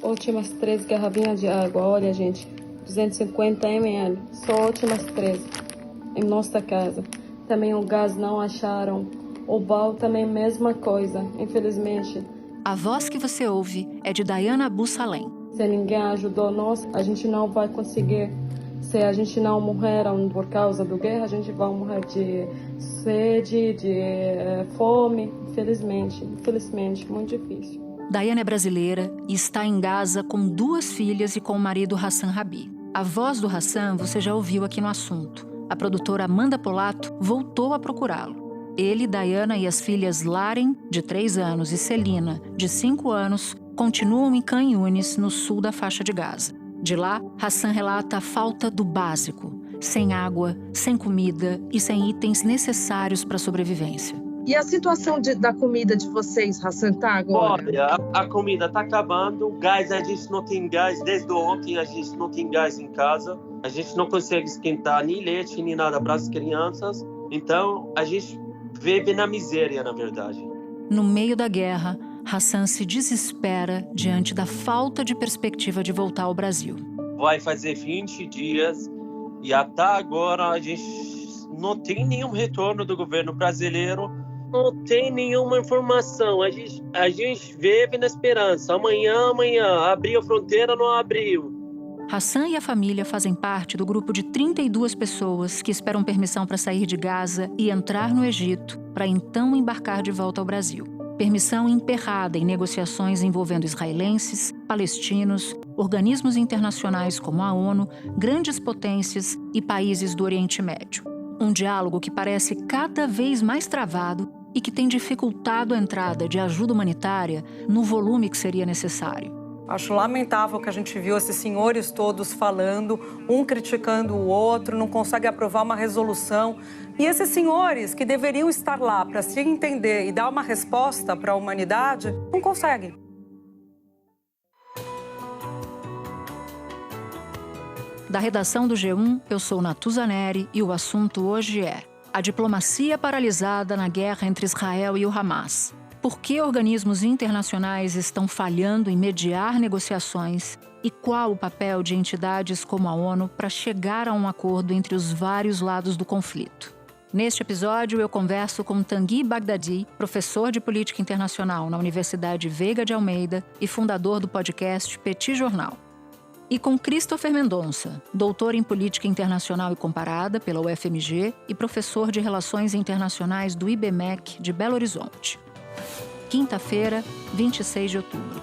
últimas 3 garrafinhas de água. Olha, gente, 250 ml, só últimas 3 em nossa casa. Também o gás não acharam. O bal também mesma coisa, infelizmente. A voz que você ouve é de Dayana Abu Salem. Se ninguém ajudou nós, a gente não vai conseguir. Se a gente não morrer por causa da guerra, a gente vai morrer de sede, de fome. Infelizmente, muito difícil. Dayana é brasileira e está em Gaza com 2 filhas e com o marido Hassan Rabi. A voz do Hassan você já ouviu aqui no assunto. A produtora Amanda Polato voltou a procurá-lo. Ele, Dayana e as filhas Laren, de 3 anos, e Celina, de 5 anos, continuam em Khan Yunis, no sul da faixa de Gaza. De lá, Hassan relata a falta do básico, sem água, sem comida e sem itens necessários para a sobrevivência. E a situação da comida de vocês, Hassan, tá agora? Olha, a comida tá acabando, o gás, a gente não tem gás, desde ontem a gente não tem gás em casa, a gente não consegue esquentar nem leite, nem nada para as crianças, então a gente vive na miséria, na verdade. No meio da guerra, Hassan se desespera diante da falta de perspectiva de voltar ao Brasil. Vai fazer 20 dias e até agora a gente não tem nenhum retorno do governo brasileiro, não tem nenhuma informação. A gente vive na esperança. Amanhã, abriu a fronteira, não abriu. Hassan e a família fazem parte do grupo de 32 pessoas que esperam permissão para sair de Gaza e entrar no Egito, para então embarcar de volta ao Brasil. Permissão emperrada em negociações envolvendo israelenses, palestinos, organismos internacionais como a ONU, grandes potências e países do Oriente Médio. Um diálogo que parece cada vez mais travado e que tem dificultado a entrada de ajuda humanitária no volume que seria necessário. Acho lamentável que a gente viu esses senhores todos falando, um criticando o outro, não consegue aprovar uma resolução. E esses senhores que deveriam estar lá para se entender e dar uma resposta para a humanidade, não conseguem. Da redação do G1, eu sou Natuza Neri e o assunto hoje é a diplomacia paralisada na guerra entre Israel e o Hamas. Por que organismos internacionais estão falhando em mediar negociações e qual o papel de entidades como a ONU para chegar a um acordo entre os vários lados do conflito? Neste episódio, eu converso com Tanguy Bagdadi, professor de política internacional na Universidade Veiga de Almeida e fundador do podcast Petit Jornal. E com Christopher Mendonça, doutor em política internacional e comparada pela UFMG e professor de relações internacionais do IBMEC de Belo Horizonte. Quinta-feira, 26 de outubro.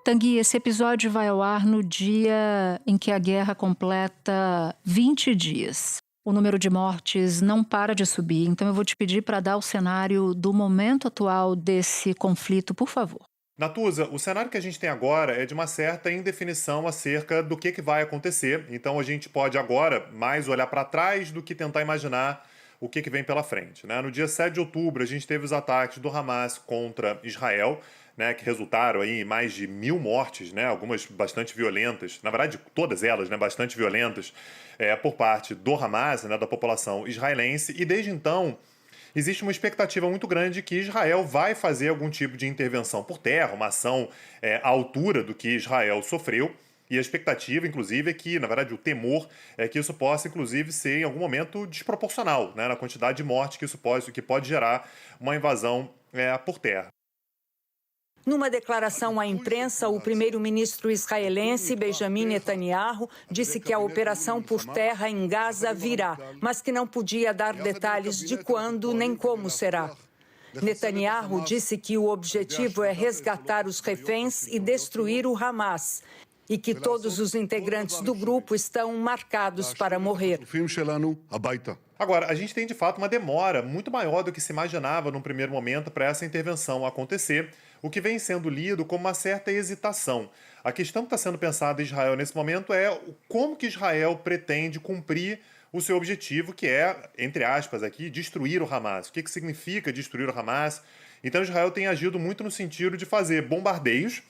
Tanguy, esse episódio vai ao ar no dia em que a guerra completa 20 dias. O número de mortes não para de subir, então eu vou te pedir para dar o cenário do momento atual desse conflito, por favor. Natuza, o cenário que a gente tem agora é de uma certa indefinição acerca do que vai acontecer. Então a gente pode agora mais olhar para trás do que tentar imaginar o que vem pela frente, né? No dia 7 de outubro a gente teve os ataques do Hamas contra Israel, né, que resultaram aí em mais de 1.000 mortes, né, algumas bastante violentas, na verdade todas elas, né, bastante violentas, por parte do Hamas, né, da população israelense, e desde então existe uma expectativa muito grande que Israel vai fazer algum tipo de intervenção por terra, uma ação à altura do que Israel sofreu. E a expectativa, inclusive, é que, na verdade, o temor é que isso possa, inclusive, ser em algum momento desproporcional, né, na quantidade de morte que pode gerar uma invasão por terra. Numa declaração à imprensa, o primeiro-ministro israelense Benjamin Netanyahu disse que a operação por terra em Gaza virá, mas que não podia dar detalhes de quando nem como será. Netanyahu disse que o objetivo é resgatar os reféns e destruir o Hamas, e que todos os integrantes do grupo estão marcados para morrer. Agora, a gente tem de fato uma demora muito maior do que se imaginava num primeiro momento para essa intervenção acontecer, o que vem sendo lido como uma certa hesitação. A questão que está sendo pensada em Israel nesse momento é como que Israel pretende cumprir o seu objetivo, que é, entre aspas aqui, destruir o Hamas. O que significa destruir o Hamas? Então Israel tem agido muito no sentido de fazer bombardeios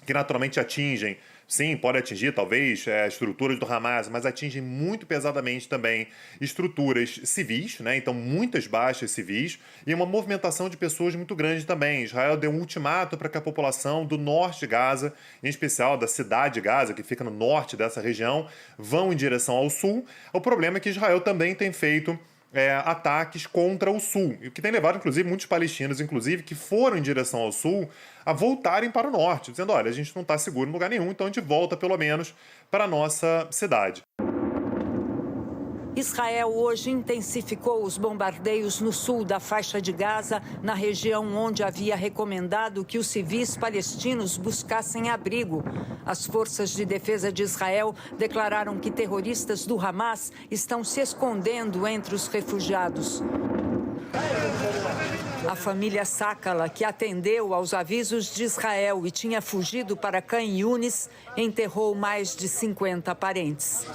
que naturalmente atingem, sim, pode atingir talvez estruturas do Hamas, mas atingem muito pesadamente também estruturas civis, né? Então muitas baixas civis e uma movimentação de pessoas muito grande também. Israel deu um ultimato para que a população do norte de Gaza, em especial da cidade de Gaza, que fica no norte dessa região, vão em direção ao sul. O problema é que Israel também tem feito ataques contra o sul, o que tem levado, inclusive, muitos palestinos, inclusive, que foram em direção ao sul, a voltarem para o norte, dizendo, olha, a gente não está seguro em lugar nenhum, então a gente volta, pelo menos, para a nossa cidade. Israel hoje intensificou os bombardeios no sul da faixa de Gaza, na região onde havia recomendado que os civis palestinos buscassem abrigo. As forças de defesa de Israel declararam que terroristas do Hamas estão se escondendo entre os refugiados. A família Sakala, que atendeu aos avisos de Israel e tinha fugido para Khan Yunis, enterrou mais de 50 parentes.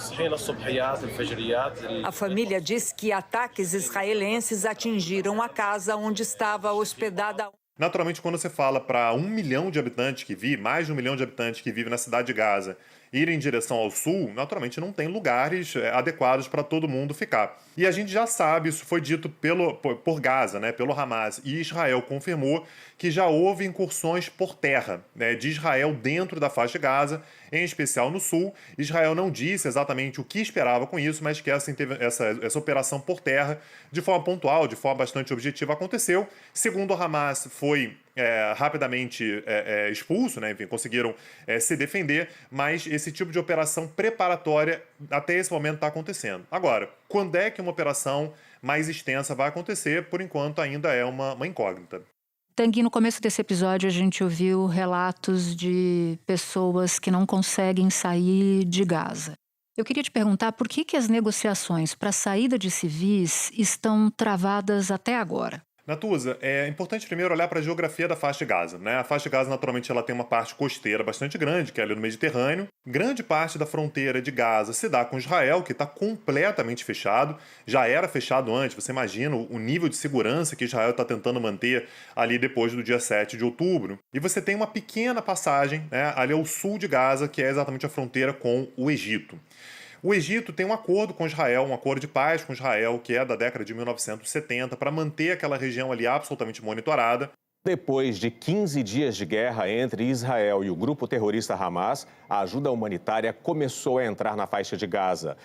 A família diz que ataques israelenses atingiram a casa onde estava hospedada. Naturalmente, quando você fala para 1 milhão de habitantes que vive, mais de 1 milhão de habitantes que vivem na cidade de Gaza, ir em direção ao sul, naturalmente não tem lugares adequados para todo mundo ficar. E a gente já sabe, isso foi dito por Gaza, né, pelo Hamas, e Israel confirmou que já houve incursões por terra, né, de Israel dentro da faixa de Gaza, em especial no sul. Israel não disse exatamente o que esperava com isso, mas que essa operação por terra, de forma pontual, de forma bastante objetiva, aconteceu. Segundo o Hamas, foi rapidamente expulso, né? Enfim, conseguiram se defender, mas esse tipo de operação preparatória até esse momento está acontecendo. Agora, quando é que uma operação mais extensa vai acontecer? Por enquanto ainda é uma incógnita. Tanguy, no começo desse episódio a gente ouviu relatos de pessoas que não conseguem sair de Gaza. Eu queria te perguntar por que as negociações para a saída de civis estão travadas até agora? Natuza, é importante primeiro olhar para a geografia da faixa de Gaza, né? A faixa de Gaza, naturalmente, ela tem uma parte costeira bastante grande, que é ali no Mediterrâneo. Grande parte da fronteira de Gaza se dá com Israel, que está completamente fechado. Já era fechado antes, você imagina o nível de segurança que Israel está tentando manter ali depois do dia 7 de outubro. E você tem uma pequena passagem, né, ali ao sul de Gaza, que é exatamente a fronteira com o Egito. O Egito tem um acordo com Israel, um acordo de paz com Israel, que é da década de 1970, para manter aquela região ali absolutamente monitorada. Depois de 15 dias de guerra entre Israel e o grupo terrorista Hamas, a ajuda humanitária começou a entrar na faixa de Gaza.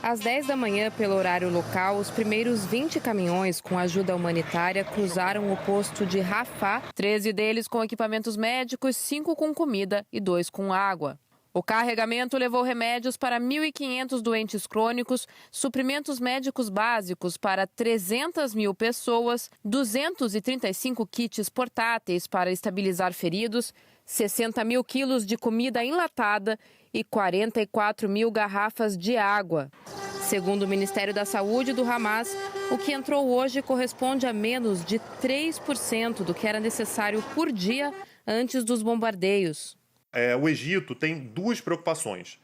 Às 10 da manhã, pelo horário local, os primeiros 20 caminhões com ajuda humanitária cruzaram o posto de Rafah, 13 deles com equipamentos médicos, 5 com comida e 2 com água. O carregamento levou remédios para 1.500 doentes crônicos, suprimentos médicos básicos para 300 mil pessoas, 235 kits portáteis para estabilizar feridos, 60 mil quilos de comida enlatada e 44 mil garrafas de água. Segundo o Ministério da Saúde do Hamas, o que entrou hoje corresponde a menos de 3% do que era necessário por dia antes dos bombardeios. O Egito tem duas preocupações.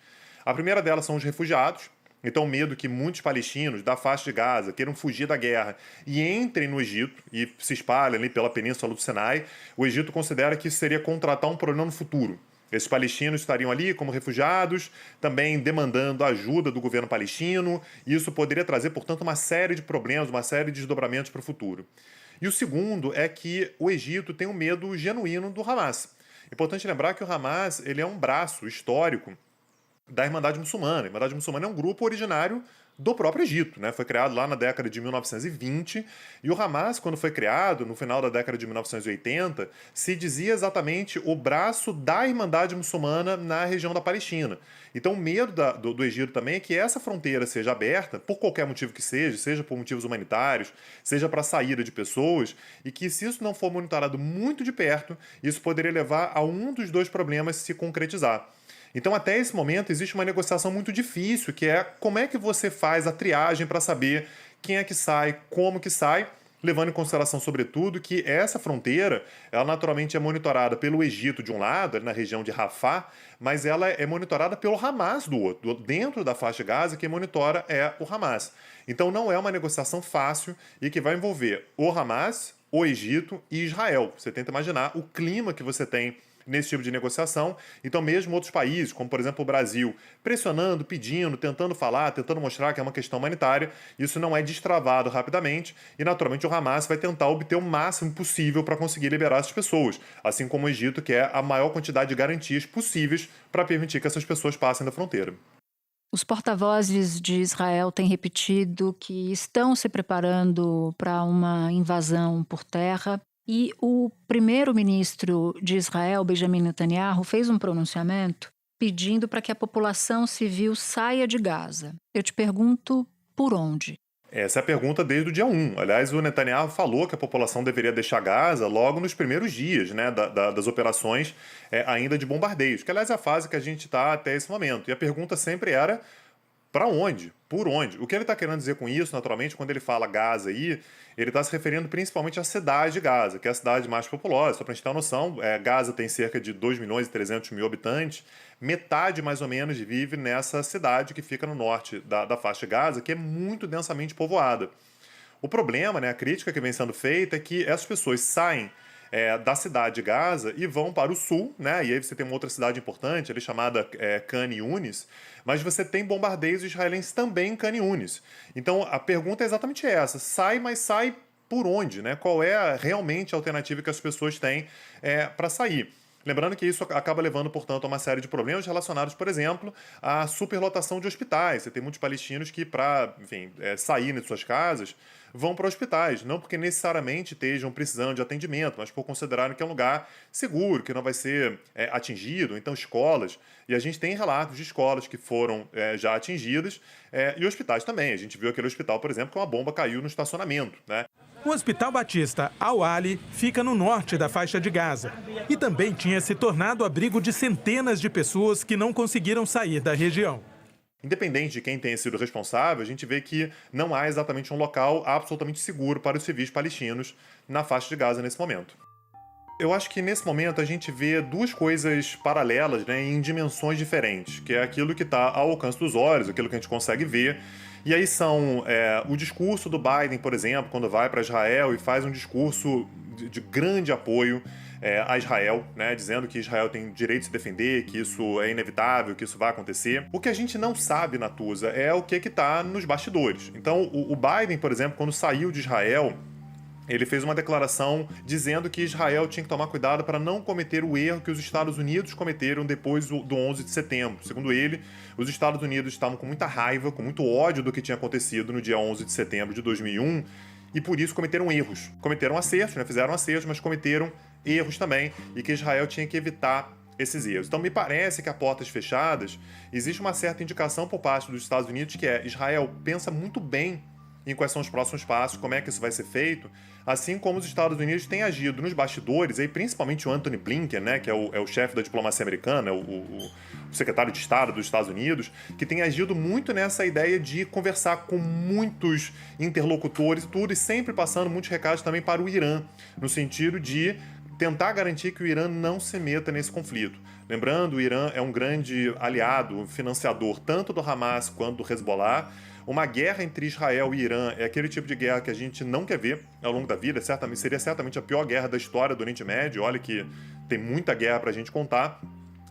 A primeira delas são os refugiados. Então, medo que muitos palestinos da faixa de Gaza queiram fugir da guerra e entrem no Egito e se espalhem ali pela península do Sinai. O Egito considera que isso seria contratar um problema no futuro. Esses palestinos estariam ali como refugiados, também demandando ajuda do governo palestino. E isso poderia trazer, portanto, uma série de problemas, uma série de desdobramentos para o futuro. E o segundo é que o Egito tem um medo genuíno do Hamas. Importante lembrar que o Hamas ele é um braço histórico da Irmandade Muçulmana. A Irmandade Muçulmana é um grupo originário do próprio Egito, né? Foi criado lá na década de 1920 e o Hamas, quando foi criado, no final da década de 1980, se dizia exatamente o braço da Irmandade Muçulmana na região da Palestina. Então o medo do Egito também é que essa fronteira seja aberta, por qualquer motivo que seja por motivos humanitários, seja para a saída de pessoas, e que se isso não for monitorado muito de perto, isso poderia levar a um dos dois problemas se concretizar. Então, até esse momento, existe uma negociação muito difícil, que é como é que você faz a triagem para saber quem é que sai, como que sai, levando em consideração, sobretudo, que essa fronteira, ela naturalmente é monitorada pelo Egito de um lado, ali na região de Rafah, mas ela é monitorada pelo Hamas do outro. Dentro da faixa de Gaza, quem monitora é o Hamas. Então, não é uma negociação fácil e que vai envolver o Hamas, o Egito e Israel. Você tenta imaginar o clima que você tem nesse tipo de negociação. Então, mesmo outros países, como por exemplo o Brasil, pressionando, pedindo, tentando falar, tentando mostrar que é uma questão humanitária, isso não é destravado rapidamente e, naturalmente, o Hamas vai tentar obter o máximo possível para conseguir liberar essas pessoas, assim como o Egito quer a maior quantidade de garantias possíveis para permitir que essas pessoas passem da fronteira. Os porta-vozes de Israel têm repetido que estão se preparando para uma invasão por terra e o primeiro-ministro de Israel, Benjamin Netanyahu, fez um pronunciamento pedindo para que a população civil saia de Gaza. Eu te pergunto, por onde? Essa é a pergunta desde o dia 1. Aliás, o Netanyahu falou que a população deveria deixar Gaza logo nos primeiros dias, né, das operações ainda de bombardeios, que aliás é a fase que a gente está até esse momento. E a pergunta sempre era para onde? Por onde? O que ele está querendo dizer com isso, naturalmente, quando ele fala Gaza aí, ele está se referindo principalmente à cidade de Gaza, que é a cidade mais populosa. Só para a gente ter uma noção, Gaza tem cerca de 2.300.000 habitantes, metade mais ou menos vive nessa cidade que fica no norte da faixa de Gaza, que é muito densamente povoada. O problema, né, a crítica que vem sendo feita é que essas pessoas saem da cidade de Gaza e vão para o sul, né? E aí você tem uma outra cidade importante, ali chamada Khan Yunis, mas você tem bombardeios israelenses também em Khan Yunis. Então a pergunta é exatamente essa: sai, mas sai por onde, né? Qual é realmente a alternativa que as pessoas têm para sair? Lembrando que isso acaba levando, portanto, a uma série de problemas relacionados, por exemplo, à superlotação de hospitais. Você tem muitos palestinos que, para sair de suas casas, vão para hospitais, não porque necessariamente estejam precisando de atendimento, mas por considerarem que é um lugar seguro, que não vai ser atingido. Então, escolas, e a gente tem relatos de escolas que foram já atingidas, e hospitais também. A gente viu aquele hospital, por exemplo, que uma bomba caiu no estacionamento, né? O Hospital Batista Al-Ali fica no norte da faixa de Gaza e também tinha se tornado abrigo de centenas de pessoas que não conseguiram sair da região. Independente de quem tenha sido responsável, a gente vê que não há exatamente um local absolutamente seguro para os civis palestinos na faixa de Gaza nesse momento. Eu acho que nesse momento a gente vê duas coisas paralelas, né, em dimensões diferentes, que é aquilo que está ao alcance dos olhos, aquilo que a gente consegue ver. E aí são o discurso do Biden, por exemplo, quando vai para Israel e faz um discurso de grande apoio a Israel, né, dizendo que Israel tem direito de se defender, que isso é inevitável, que isso vai acontecer. O que a gente não sabe, Natuza, é o que está nos bastidores. Então, o Biden, por exemplo, quando saiu de Israel, ele fez uma declaração dizendo que Israel tinha que tomar cuidado para não cometer o erro que os Estados Unidos cometeram depois do 11 de setembro. Segundo ele, os Estados Unidos estavam com muita raiva, com muito ódio do que tinha acontecido no dia 11 de setembro de 2001 e por isso cometeram erros. Cometeram acertos, né? Fizeram acertos, mas cometeram erros também e que Israel tinha que evitar esses erros. Então me parece que a portas fechadas existe uma certa indicação por parte dos Estados Unidos que Israel pensa muito bem em quais são os próximos passos, como é que isso vai ser feito, assim como os Estados Unidos têm agido nos bastidores, aí principalmente o Antony Blinken, né, que é o chefe da diplomacia americana, o secretário de Estado dos Estados Unidos, que tem agido muito nessa ideia de conversar com muitos interlocutores e tudo, e sempre passando muitos recados também para o Irã, no sentido de tentar garantir que o Irã não se meta nesse conflito. Lembrando, o Irã é um grande aliado, financiador tanto do Hamas quanto do Hezbollah. Uma guerra entre Israel e Irã é aquele tipo de guerra que a gente não quer ver ao longo da vida. Seria certamente a pior guerra da história do Oriente Médio. Olha que tem muita guerra para a gente contar.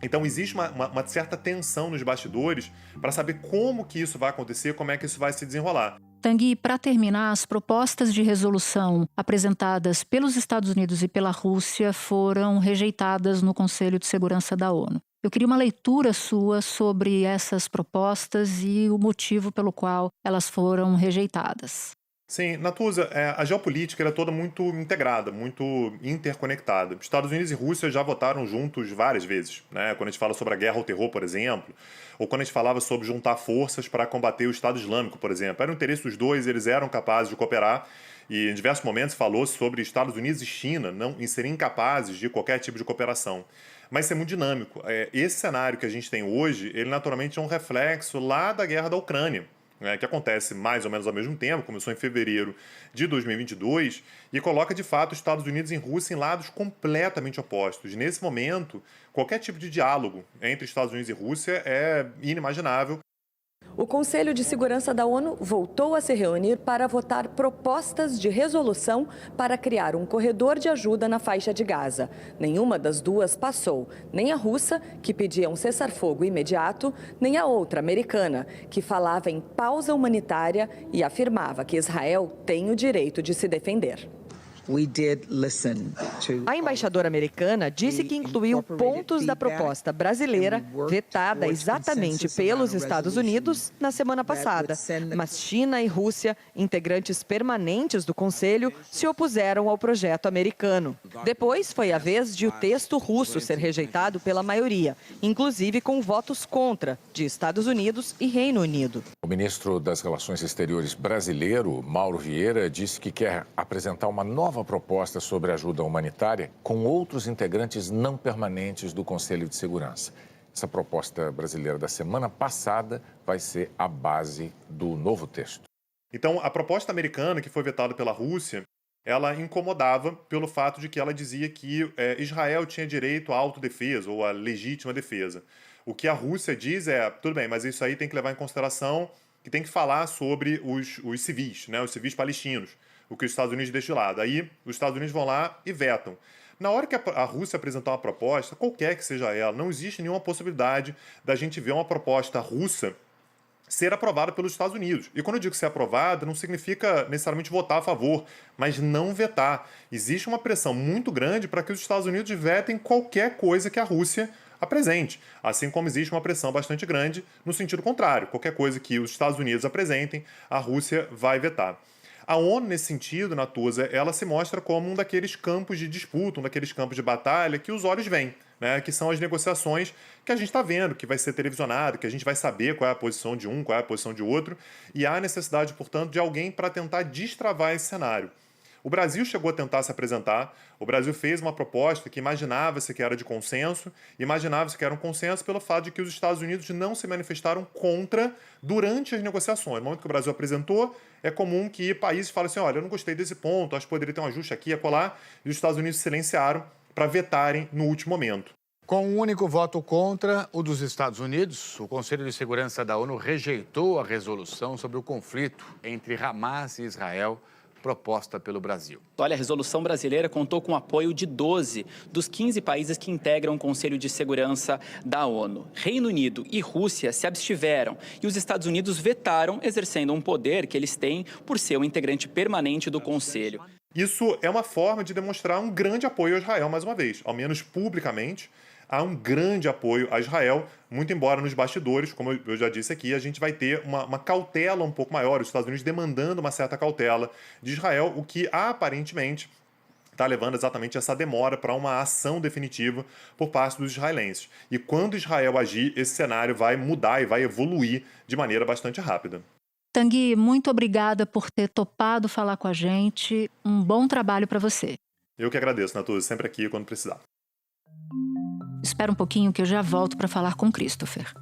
Então existe uma certa tensão nos bastidores para saber como que isso vai acontecer, como é que isso vai se desenrolar. Tanguy, para terminar, as propostas de resolução apresentadas pelos Estados Unidos e pela Rússia foram rejeitadas no Conselho de Segurança da ONU. Eu queria uma leitura sua sobre essas propostas e o motivo pelo qual elas foram rejeitadas. Sim, Natuza, a geopolítica é toda muito integrada, muito interconectada. Estados Unidos e Rússia já votaram juntos várias vezes, né? Quando a gente fala sobre a guerra ao terror, por exemplo, ou quando a gente falava sobre juntar forças para combater o Estado Islâmico, por exemplo. Era o interesse dos dois, eles eram capazes de cooperar, e em diversos momentos falou-se sobre Estados Unidos e China em serem incapazes de qualquer tipo de cooperação. Mas isso é muito dinâmico. Esse cenário que a gente tem hoje, ele naturalmente é um reflexo lá da guerra da Ucrânia, que acontece mais ou menos ao mesmo tempo, começou em fevereiro de 2022, e coloca de fato os Estados Unidos e Rússia em lados completamente opostos. Nesse momento, qualquer tipo de diálogo entre Estados Unidos e Rússia é inimaginável. O Conselho de Segurança da ONU voltou a se reunir para votar propostas de resolução para criar um corredor de ajuda na faixa de Gaza. Nenhuma das duas passou, nem a russa, que pedia um cessar-fogo imediato, nem a outra, americana, que falava em pausa humanitária e afirmava que Israel tem o direito de se defender. A embaixadora americana disse que incluiu pontos da proposta brasileira, vetada exatamente pelos Estados Unidos na semana passada. Mas China e Rússia, integrantes permanentes do Conselho, se opuseram ao projeto americano. Depois foi a vez de o texto russo ser rejeitado pela maioria, inclusive com votos contra de Estados Unidos e Reino Unido. O ministro das Relações Exteriores brasileiro, Mauro Vieira, disse que quer apresentar uma nova proposta sobre ajuda humanitária com outros integrantes não permanentes do Conselho de Segurança. Essa proposta brasileira da semana passada vai ser a base do novo texto. Então, a proposta americana, que foi vetada pela Rússia, ela incomodava pelo fato de que ela dizia que Israel tinha direito à autodefesa ou à legítima defesa. O que a Rússia diz é, tudo bem, mas isso aí tem que levar em consideração que tem que falar sobre os civis, né, os civis palestinos, o que os Estados Unidos deixam de lado. Aí os Estados Unidos vão lá e vetam. Na hora que a Rússia apresentar uma proposta, qualquer que seja ela, não existe nenhuma possibilidade da gente ver uma proposta russa ser aprovada pelos Estados Unidos. E quando eu digo ser aprovada, não significa necessariamente votar a favor, mas não vetar. Existe uma pressão muito grande para que os Estados Unidos vetem qualquer coisa que a Rússia apresente, assim como existe uma pressão bastante grande no sentido contrário. Qualquer coisa que os Estados Unidos apresentem, a Rússia vai vetar. A ONU, nesse sentido, Natuza, ela se mostra como um daqueles campos de disputa, um daqueles campos de batalha que os olhos veem, né? Que são as negociações que a gente está vendo, que vai ser televisionado, que a gente vai saber qual é a posição de um, qual é a posição de outro, e há necessidade, portanto, de alguém para tentar destravar esse cenário. O Brasil chegou a tentar se apresentar, o Brasil fez uma proposta que imaginava-se que era de consenso, imaginava-se que era um consenso pelo fato de que os Estados Unidos não se manifestaram contra durante as negociações. No momento que o Brasil apresentou, é comum que países falem assim, olha, eu não gostei desse ponto, acho que poderia ter um ajuste aqui e acolá, e os Estados Unidos silenciaram para vetarem no último momento. Com um único voto contra, o dos Estados Unidos, o Conselho de Segurança da ONU rejeitou a resolução sobre o conflito entre Hamas e Israel, proposta pelo Brasil. Olha, a resolução brasileira contou com o apoio de 12 dos 15 países que integram o Conselho de Segurança da ONU. Reino Unido e Rússia se abstiveram e os Estados Unidos vetaram, exercendo um poder que eles têm por ser um integrante permanente do Conselho. Isso é uma forma de demonstrar um grande apoio a Israel, mais uma vez, ao menos publicamente. Há um grande apoio a Israel, muito embora nos bastidores, como eu já disse aqui, a gente vai ter uma cautela um pouco maior, os Estados Unidos demandando uma certa cautela de Israel, o que aparentemente está levando exatamente essa demora para uma ação definitiva por parte dos israelenses. E quando Israel agir, esse cenário vai mudar e vai evoluir de maneira bastante rápida. Tanguy, muito obrigada por ter topado falar com a gente. Um bom trabalho para você. Eu que agradeço, Natuza, sempre aqui quando precisar. Espera um pouquinho que eu já volto para falar com Christopher.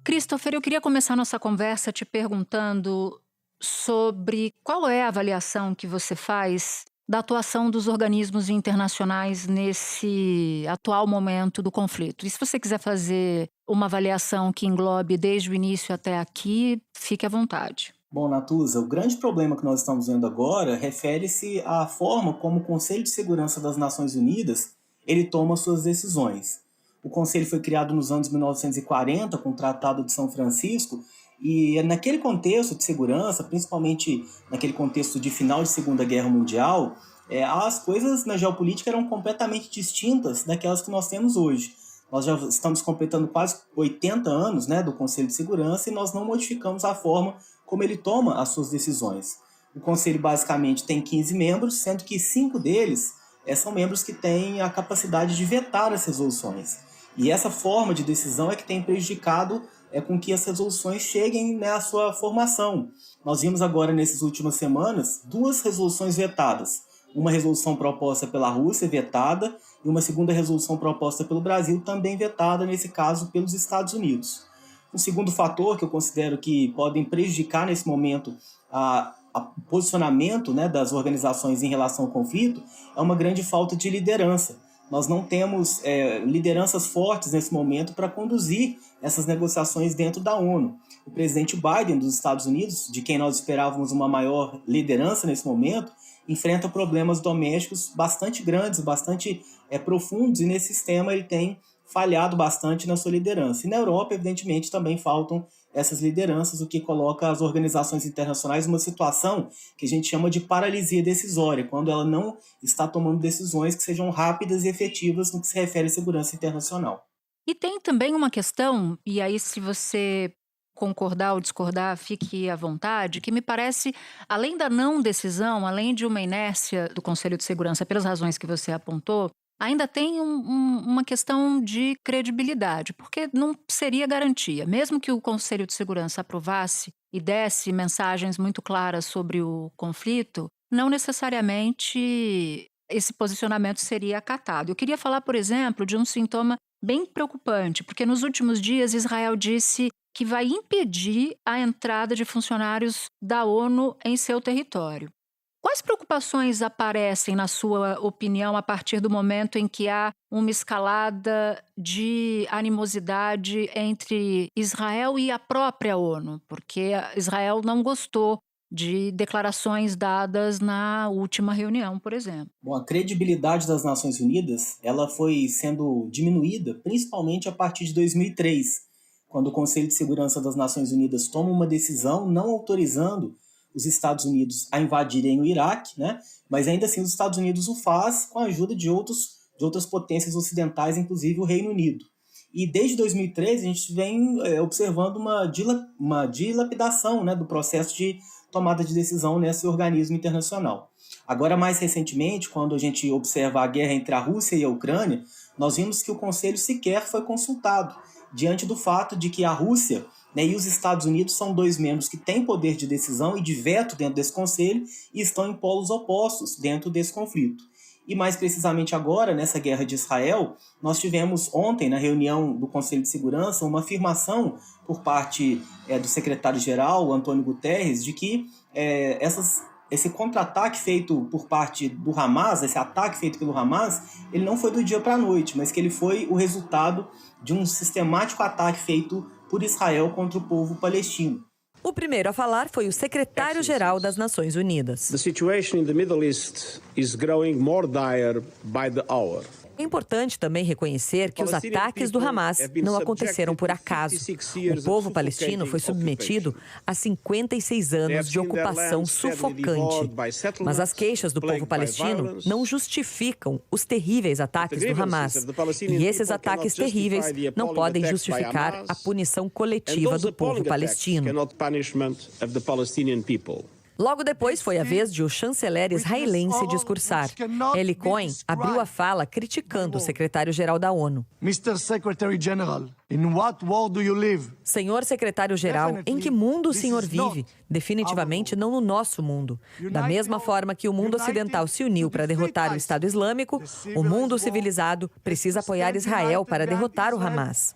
Christopher, eu queria começar nossa conversa te perguntando sobre qual é a avaliação que você faz da atuação dos organismos internacionais nesse atual momento do conflito. E se você quiser fazer uma avaliação que englobe desde o início até aqui, fique à vontade. Bom, Natuza, o grande problema que nós estamos vendo agora refere-se à forma como o Conselho de Segurança das Nações Unidas ele toma suas decisões. O Conselho foi criado nos anos 1940 com o Tratado de São Francisco e naquele contexto de segurança, principalmente naquele contexto de final de Segunda Guerra Mundial, as coisas na geopolítica eram completamente distintas daquelas que nós temos hoje. Nós já estamos completando quase 80 anos, né, do Conselho de Segurança e nós não modificamos a forma como ele toma as suas decisões. O Conselho basicamente tem 15 membros, sendo que 5 deles são membros que têm a capacidade de vetar as resoluções. E essa forma de decisão é que tem prejudicado com que as resoluções cheguem, né, à sua formação. Nós vimos agora, nessas últimas semanas, 2 resoluções vetadas. Uma resolução proposta pela Rússia, vetada, e uma segunda resolução proposta pelo Brasil, também vetada, nesse caso, pelos Estados Unidos. Um segundo fator que eu considero que podem prejudicar, nesse momento, o posicionamento, né, das organizações em relação ao conflito é uma grande falta de liderança. nós não temos lideranças fortes nesse momento para conduzir essas negociações dentro da ONU. O presidente Biden dos Estados Unidos, de quem nós esperávamos uma maior liderança nesse momento, enfrenta problemas domésticos bastante grandes, bastante profundos, e nesse sistema ele tem falhado bastante na sua liderança. E na Europa, evidentemente, também faltam essas lideranças, o que coloca as organizações internacionais numa situação que a gente chama de paralisia decisória, quando ela não está tomando decisões que sejam rápidas e efetivas no que se refere à segurança internacional. E tem também uma questão, e aí se você concordar ou discordar, fique à vontade, que me parece, além da não decisão, além de uma inércia do Conselho de Segurança, pelas razões que você apontou, ainda tem uma questão de credibilidade, porque não seria garantia. Mesmo que o Conselho de Segurança aprovasse e desse mensagens muito claras sobre o conflito, não necessariamente esse posicionamento seria acatado. Eu queria falar, por exemplo, de um sintoma bem preocupante, porque nos últimos dias Israel disse que vai impedir a entrada de funcionários da ONU em seu território. Quais preocupações aparecem, na sua opinião, a partir do momento em que há uma escalada de animosidade entre Israel e a própria ONU? Porque Israel não gostou de declarações dadas na última reunião, por exemplo. Bom, a credibilidade das Nações Unidas ela foi sendo diminuída, principalmente a partir de 2003, quando o Conselho de Segurança das Nações Unidas toma uma decisão não autorizando os Estados Unidos a invadirem o Iraque, né? Mas ainda assim os Estados Unidos o faz com a ajuda de outras potências ocidentais, inclusive o Reino Unido. E desde 2013 a gente vem observando uma dilapidação, né, do processo de tomada de decisão nesse organismo internacional. Agora, mais recentemente, quando a gente observa a guerra entre a Rússia e a Ucrânia, nós vimos que o Conselho sequer foi consultado, diante do fato de que a Rússia, né, e os Estados Unidos são dois membros que têm poder de decisão e de veto dentro desse conselho e estão em polos opostos dentro desse conflito. E mais precisamente agora, nessa guerra de Israel, nós tivemos ontem, na reunião do Conselho de Segurança, uma afirmação por parte do secretário-geral, Antônio Guterres, de que esse contra-ataque feito por parte do Hamas, esse ataque feito pelo Hamas, ele não foi do dia para a noite, mas que ele foi o resultado de um sistemático ataque feito por Israel contra o povo palestino. O primeiro a falar foi o secretário-geral das Nações Unidas. The situation in the Middle East is growing more dire by the hour. É importante também reconhecer que os ataques do Hamas não aconteceram por acaso. O povo palestino foi submetido a 56 anos de ocupação sufocante. Mas as queixas do povo palestino não justificam os terríveis ataques do Hamas. E esses ataques terríveis não podem justificar a punição coletiva do povo palestino. Logo depois foi a vez de o chanceler israelense discursar. Eli Cohen abriu a fala criticando o secretário-geral da ONU. Senhor secretário-geral, em que mundo o senhor vive? Definitivamente não no nosso mundo. Da mesma forma que o mundo ocidental se uniu para derrotar o Estado Islâmico, o mundo civilizado precisa apoiar Israel para derrotar o Hamas.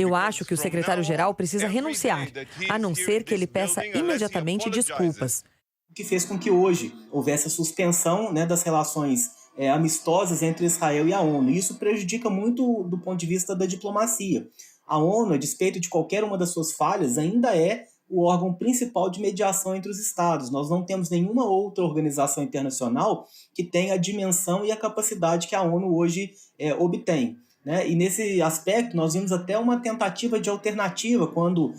Eu acho que o secretário-geral precisa renunciar, a não ser que ele peça imediatamente desculpas. O que fez com que hoje houvesse a suspensão, né, das relações amistosas entre Israel e a ONU. E isso prejudica muito do ponto de vista da diplomacia. A ONU, a despeito de qualquer uma das suas falhas, ainda é o órgão principal de mediação entre os Estados. Nós não temos nenhuma outra organização internacional que tenha a dimensão e a capacidade que a ONU hoje obtém. E nesse aspecto, nós vimos até uma tentativa de alternativa, quando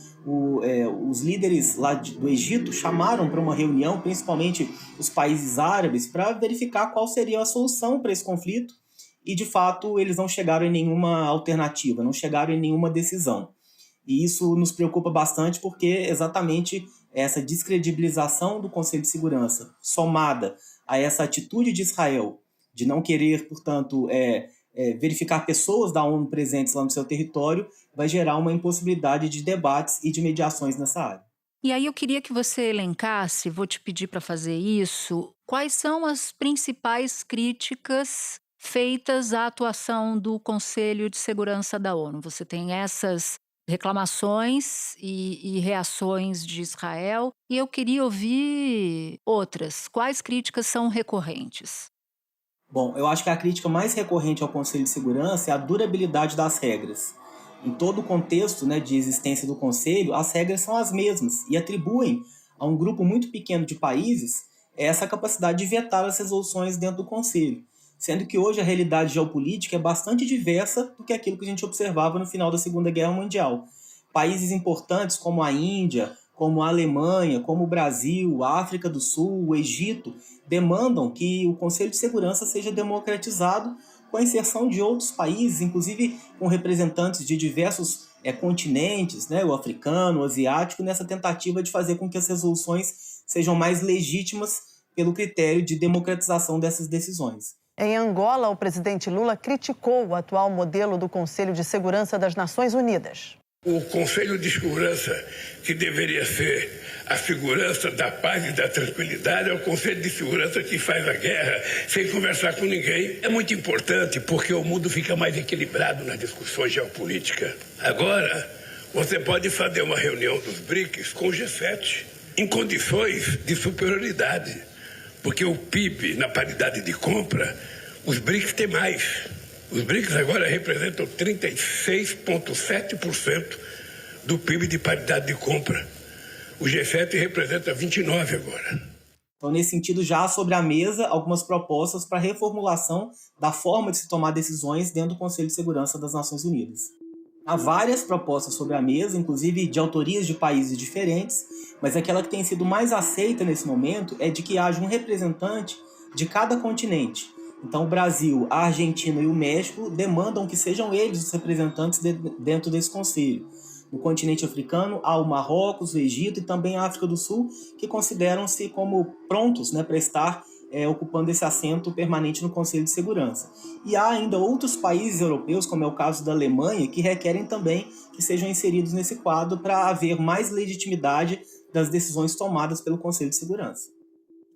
os líderes lá do Egito chamaram para uma reunião, principalmente os países árabes, para verificar qual seria a solução para esse conflito. E, de fato, eles não chegaram em nenhuma alternativa, não chegaram em nenhuma decisão. E isso nos preocupa bastante, porque exatamente essa descredibilização do Conselho de Segurança, somada a essa atitude de Israel de não querer, portanto, verificar pessoas da ONU presentes lá no seu território, vai gerar uma impossibilidade de debates e de mediações nessa área. E aí eu queria que você elencasse, vou te pedir para fazer isso, quais são as principais críticas feitas à atuação do Conselho de Segurança da ONU. Você tem essas reclamações e reações de Israel, e eu queria ouvir outras. Quais críticas são recorrentes? Bom, eu acho que a crítica mais recorrente ao Conselho de Segurança é a durabilidade das regras. Em todo o contexto, né, de existência do Conselho, as regras são as mesmas e atribuem a um grupo muito pequeno de países essa capacidade de vetar as resoluções dentro do Conselho, sendo que hoje a realidade geopolítica é bastante diversa do que aquilo que a gente observava no final da Segunda Guerra Mundial. Países importantes como a Índia, como a Alemanha, como o Brasil, a África do Sul, o Egito, demandam que o Conselho de Segurança seja democratizado com a inserção de outros países, inclusive com representantes de diversos continentes, né, o africano, o asiático, nessa tentativa de fazer com que as resoluções sejam mais legítimas pelo critério de democratização dessas decisões. Em Angola, o presidente Lula criticou o atual modelo do Conselho de Segurança das Nações Unidas. O Conselho de Segurança, que deveria ser a segurança da paz e da tranquilidade, é o Conselho de Segurança que faz a guerra sem conversar com ninguém. É muito importante porque o mundo fica mais equilibrado nas discussões geopolíticas. Agora, você pode fazer uma reunião dos BRICS com o G7 em condições de superioridade, porque o PIB, na paridade de compra, os BRICS têm mais. Os BRICS agora representam 36,7% do PIB de paridade de compra. O G7 representa 29% agora. Então, nesse sentido, já há sobre a mesa algumas propostas para reformulação da forma de se tomar decisões dentro do Conselho de Segurança das Nações Unidas. Há várias propostas sobre a mesa, inclusive de autorias de países diferentes, mas aquela que tem sido mais aceita nesse momento é de que haja um representante de cada continente. Então, o Brasil, a Argentina e o México demandam que sejam eles os representantes dentro desse conselho. No continente africano, há o Marrocos, o Egito e também a África do Sul, que consideram-se como prontos, né, para estar ocupando esse assento permanente no Conselho de Segurança. E há ainda outros países europeus, como é o caso da Alemanha, que requerem também que sejam inseridos nesse quadro para haver mais legitimidade das decisões tomadas pelo Conselho de Segurança.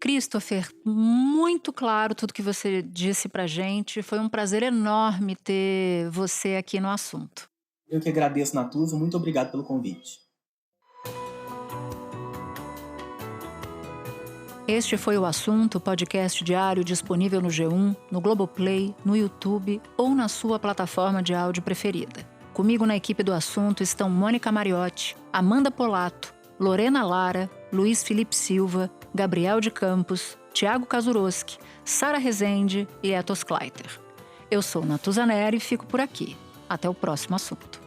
Christopher, muito claro tudo que você disse pra gente. Foi um prazer enorme ter você aqui no assunto. Eu que agradeço, Natuza. Muito obrigado pelo convite. Este foi o Assunto, podcast diário disponível no G1, no Globoplay, no YouTube ou na sua plataforma de áudio preferida. Comigo na equipe do Assunto estão Mônica Mariotti, Amanda Polato, Lorena Lara, Luiz Felipe Silva, Gabriel de Campos, Tiago Kazuroski, Sara Rezende e Etos Kleiter. Eu sou Natuza Neri e fico por aqui. Até o próximo assunto.